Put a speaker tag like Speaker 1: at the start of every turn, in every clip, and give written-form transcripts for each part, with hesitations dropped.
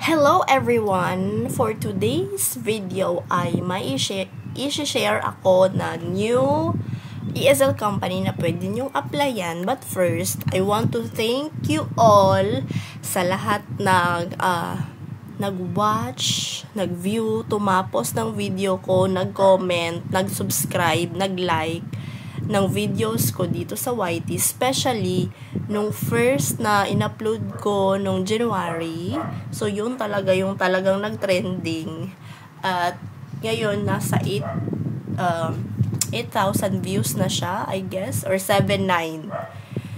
Speaker 1: Hello everyone! For today's video ay may i-share ako na new ESL company na pwede nyong applyan. But first, I want to thank you all sa lahat nag-watch, nag-view, tumapos ng video ko, nag-comment, nag-subscribe, nag-like ng videos ko dito sa YT, especially nung first na in-upload ko nung January. So yun talaga yung talagang nag-trending. At ngayon nasa 8,000 views na siya, I guess, or 7,900.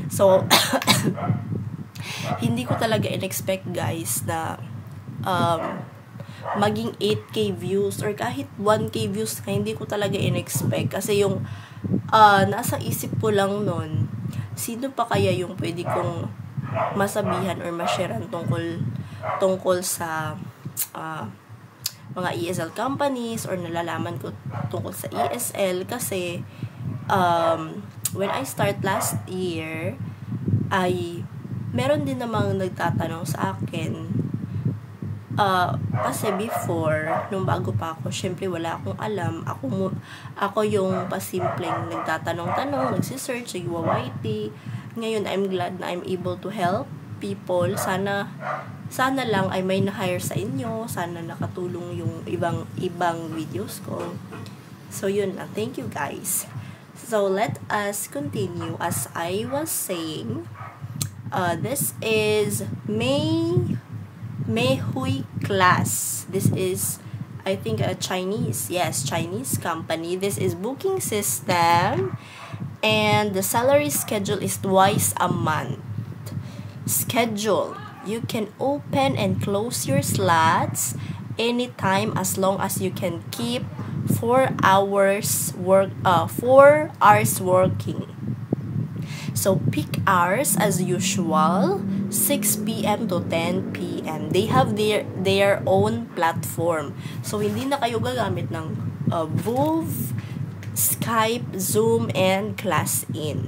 Speaker 1: So hindi ko talaga in-expect, guys, na maging 8K views or kahit 1K views na hindi ko talaga in-expect. Kasi yung nasa isip ko lang nun, sino pa kaya yung pwede kong masabihan or ma-sharean tungkol sa mga ESL companies or nalalaman ko tungkol sa ESL. Kasi when I start last year, ay meron din namang nagtatanong sa akin. Kasi before, nung bago pa ako, syempre wala akong alam. Ako yung pasimpleng nagtatanong-tanong, nagsisearch, nagwa-YT. Ngayon, I'm glad na I'm able to help people. Sana lang ay may na-hire sa inyo. Sana nakatulong yung ibang videos ko. So, yun na. Thank you, guys. So, let us continue. As I was saying, this is Meihui class. This is, I think, a Chinese company. This is booking system, and the salary schedule is twice a month. Schedule: you can open and close your slots anytime as long as you can keep 4 hours working. So, peak hours as usual, 6 p.m. to 10 p.m. They have their own platform. So, hindi na kayo gagamit ng VooV, Skype, Zoom, and ClassIn.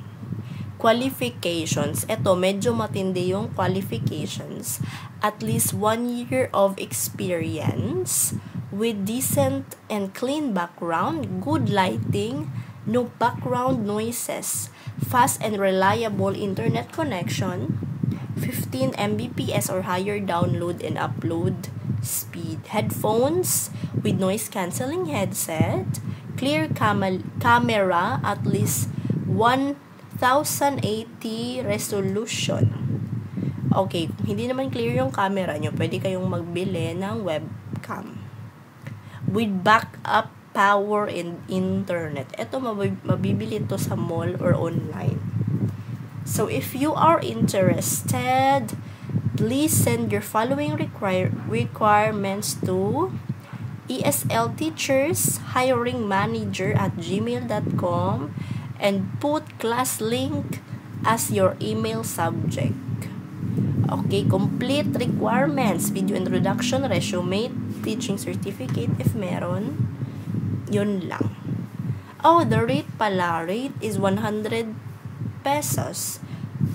Speaker 1: Qualifications. Ito, medyo matindi yung qualifications. At least 1 year of experience with decent and clean background, good lighting, no background noises, fast and reliable internet connection, 15 Mbps or higher download and upload speed, headphones with noise cancelling headset, clear camera at least 1080 resolution. Okay, kung hindi naman clear yung camera nyo, pwede kayong magbili ng webcam with backup power and internet. Ito, mabibili to sa mall or online. So, if you are interested, please send your following requirements to eslteachers@gmail.com and put class link as your email subject. Okay, complete requirements, video introduction, resume, teaching certificate if meron. Yun lang. Oh, the rate pala. Rate is 100 pesos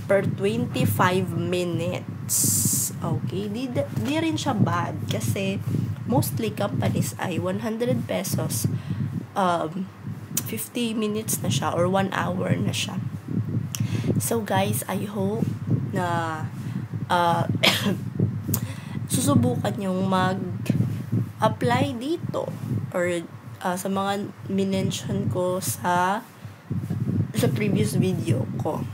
Speaker 1: per 25 minutes. Okay, di rin siya bad kasi mostly companies ay 100 pesos 50 minutes na siya or 1 hour na siya. So guys, I hope na susubukan yung mag-apply dito or sa mga minention ko sa previous video ko.